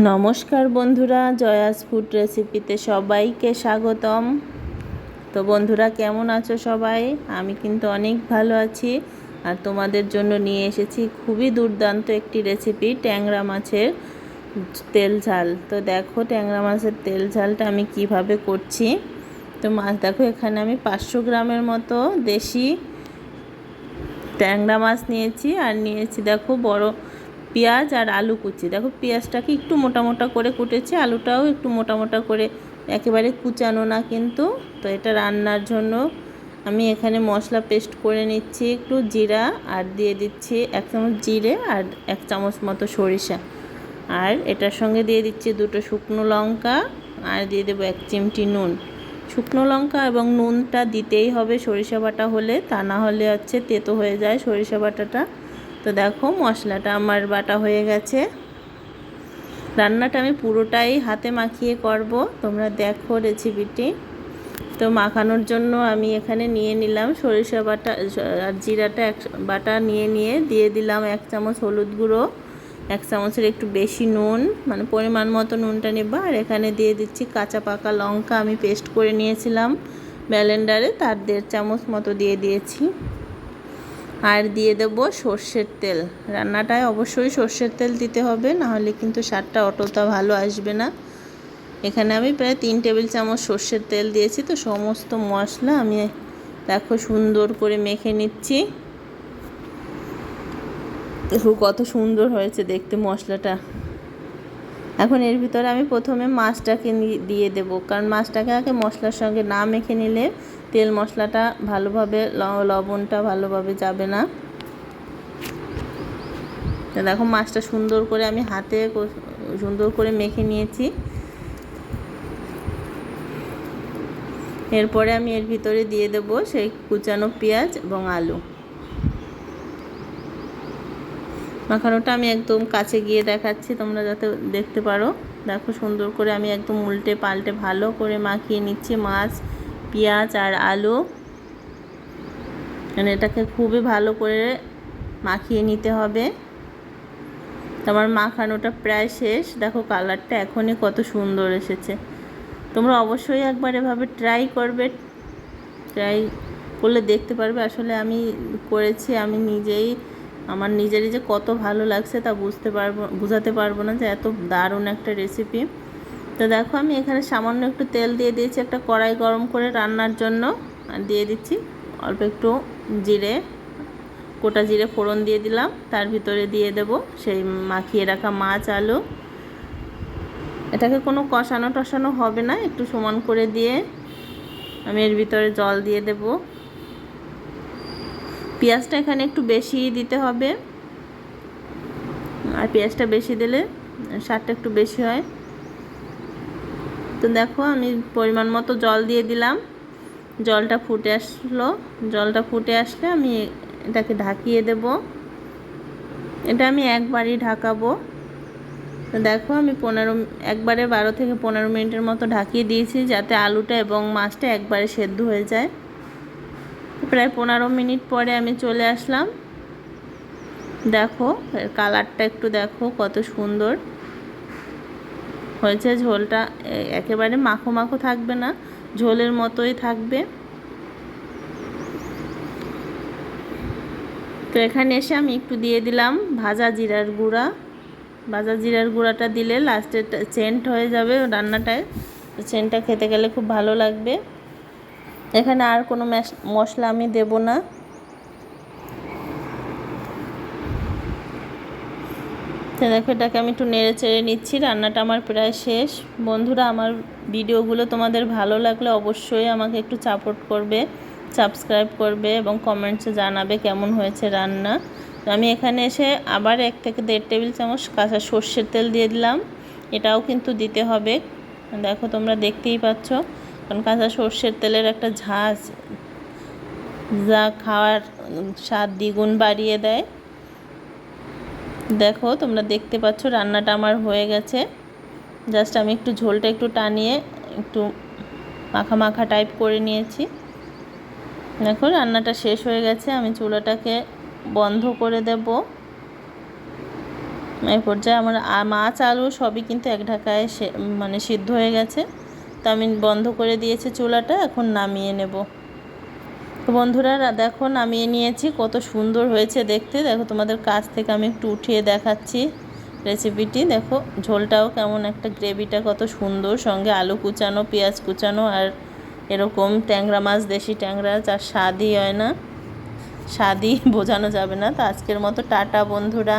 নমস্কার বন্ধুরা, জয়াস ফুড রেসিপিতে সবাইকে স্বাগতম। তো বন্ধুরা, কেমন আছো সবাই? আমি কিন্তু অনেক ভালো আছি। আর তোমাদের জন্য নিয়ে এসেছি খুবই দুর্দান্ত একটি রেসিপি, ট্যাংরা মাছের তেল ঝাল। তো দেখো ট্যাংরা মাছের তেল ঝালটা আমি কিভাবে করছি। তো মাছ দেখো, এখানে আমি 500 গ্রামের মতো দেশি ট্যাংরা মাছ নিয়েছি। আর নিয়েছি দেখো বড় পেঁয়াজ আর আলু কুচি। দেখো পেঁয়াজটাকে একটু মোটা মোটা করে কুটেছি, আলুটাও একটু মোটা মোটা করে, একেবারে কুচানো না কিন্তু। তো এটা রান্নার জন্য আমি এখানে মশলা পেস্ট করে নিচ্ছি। একটু জিরা আর দিয়ে দিচ্ছি 1 চামচ জিরে আর 1 চামচ মতো সরিষা। আর এটার সঙ্গে দিয়ে দিচ্ছি 2টো শুকনো লঙ্কা আর দিয়ে দেবো 1 চিমটি নুন। শুকনো লঙ্কা এবং নুনটা দিতেই হবে সরিষা বাটা হলে, তা না হলে তেতো হয়ে যায় সরিষা বাটাটা। তো দেখো মশলাটা আমার বাটা হয়ে গেছে। রান্নাটা আমি পুরোটাই হাতে মাখিয়ে করব, তোমরা দেখো রেসিপিটি। তো মাখানোর জন্য আমি এখানে নিয়ে নিলাম সরিষা বাটা আর জিরাটা বাটা নিয়ে দিয়ে দিলাম 1 চামচ হলুদ গুঁড়ো, 1 চামচের একটু বেশি নুন, মানে পরিমাণ মতো নুনটা নেবা। আর এখানে দিয়ে দিচ্ছি কাঁচা পাকা লঙ্কা, আমি পেস্ট করে নিয়েছিলাম ব্লেন্ডারে, তার 1.5 চামচ মতো দিয়ে দিয়েছি। আর দিয়ে দেব সর্ষের তেল। রান্নাটায় অবশ্যই সর্ষের তেল দিতে হবে, নাহলে কিন্তু স্বাদটা অতটা ভালো আসবে না। এখানে আমি প্রায় 3 টেবিল চামচ সর্ষের তেল দিয়েছি। তো সমস্ত মশলা আমি দেখো সুন্দর করে মেখে নিচ্ছি। দেখো কত সুন্দর হয়েছে দেখতে মশলাটা। এখন এর ভিতরে আমি প্রথমে মাছটাকে দিয়ে দেব, কারণ মাছটাকে আগে মশলার সঙ্গে না মেখে নিলে তেল মশলাটা ভালোভাবে লবণটা ভালোভাবে যাবে না। তো দেখো মাছটা সুন্দর করে আমি হাতে সুন্দর করে মেখে নিয়েছি। এরপরে আমি এর ভিতরে দিয়ে দেব সেই কুচানো পেঁয়াজ এবং আলু। মাখানোটা আমি একদম কাছে গিয়ে দেখাচ্ছি, তোমরা যাতে দেখতে পারো। দেখো সুন্দর করে আমি একদম উল্টে পাল্টে ভালো করে মাখিয়ে নিচ্ছি মাছ, পেঁয়াজ আর আলু। মানে এটাকে খুবই ভালো করে মাখিয়ে নিতে হবে। আমার মাখানোটা প্রায় শেষ। দেখো কালারটা এখনই কত সুন্দর এসেছে। তোমরা অবশ্যই একবার এভাবে ট্রাই করবে, ট্রাই করলে দেখতে পারবে। আসলে আমি করেছি, আমি নিজেই আমার নিজেরই যে কত ভালো লাগছে তা বুঝাতে পারবো না, যে এত দারুণ একটা রেসিপি। তো দেখো আমি এখানে সামান্য একটু তেল দিয়ে দিয়েছি একটা কড়াই গরম করে রান্নার জন্য। আর দিয়ে দিচ্ছি অল্প একটু জিরে, গোটা জিরে ফোড়ন দিয়ে দিলাম। তার ভিতরে দিয়ে দেব সেই মাখিয়ে রাখা মাছ, আলু। এটাকে কোনো কষানো টষানো হবে না, একটু সমান করে দিয়ে আমি এর ভিতরে জল দিয়ে দেব। পেঁয়াজটা এখানে একটু বেশি দিতে হবে, আর পেঁয়াজটা বেশি দিলে স্বাদটা একটু বেশি হয়। তো দেখো আমি পরিমাণ মতো জল দিয়ে দিলাম। জলটা ফুটে আসলো, জলটা ফুটে আসলে আমি এটাকে ঢাকিয়ে দেব। এটা আমি একবারই ঢাকাবো। তো দেখো আমি একবারে 12 থেকে 15 মিনিটের মতো ঢাকিয়ে দিয়েছি, যাতে আলুটা এবং মাছটা একবারে সেদ্ধ হয়ে যায়। প্রায় 15 মিনিট পরে আমি চলে আসলাম। দেখো কালারটা একটু দেখো কত সুন্দর হয়েছে। ঝোলটা একেবারে মাখো মাখো থাকবে না, ঝোলের মতোই থাকবে। তো এখানে এসে আমি একটু দিয়ে দিলাম ভাজা জিরার গুঁড়া। ভাজা জিরার গুঁড়াটা দিলে লাস্টে সেন্ট হয়ে যাবে রান্নাটায়, সেন্টটা খেতে গেলে খুব ভালো লাগবে। এখানে আর কোনো মশলা আমি দেব না। তো দেখো এটাকে আমি একটু নেড়ে চেড়ে নিচ্ছি। রান্নাটা আমার প্রায় শেষ। বন্ধুরা, আমার ভিডিওগুলো তোমাদের ভালো লাগলে অবশ্যই আমাকে একটু সাপোর্ট করবে, সাবস্ক্রাইব করবে এবং কমেন্টসে জানাবে কেমন হয়েছে রান্না। তো আমি এখানে এসে আবার 1 থেকে 1.5 টেবিল চামচ কাঁচা সর্ষের তেল দিয়ে দিলাম। এটাও কিন্তু দিতে হবে, দেখো তোমরা দেখতেই পাচ্ছ, কারণ কাঁচা সর্ষের তেলের একটা ঝাঁজ যা খাওয়ার স্বাদ দ্বিগুণ বাড়িয়ে দেয়। দেখো তোমরা দেখতে পাচ্ছ রান্নাটা আমার হয়ে গেছে। জাস্ট আমি একটু ঝোলটা একটু টানিয়ে একটু মাখা মাখা টাইপ করে নিয়েছি। দেখো রান্নাটা শেষ হয়ে গেছে। আমি চুলাটাকে বন্ধ করে দেব। এই পর্যায়ে আমার মাছ আলু সবই কিন্তু এক ঢাকায় মানে সিদ্ধ হয়ে গেছে। তো আমি বন্ধ করে দিয়েছি চুলাটা, এখন নামিয়ে নেব। তো বন্ধুরা দেখো নামিয়ে নিয়েছি, কত সুন্দর হয়েছে দেখতে। দেখো তোমাদের কাছ থেকে আমি একটু উঠিয়ে দেখাচ্ছি রেসিপিটি। দেখো ঝোলটাও কেমন, একটা গ্রেভিটা কত সুন্দর, সঙ্গে আলু কুচানো, পেঁয়াজ কুচানো, আর এরকম ট্যাংরা মাছ, দেশি ট্যাংরা, যার স্বাদই হয় না, স্বাদই বোঝানো যাবে না। তো আজকের মতো টাটা বন্ধুরা।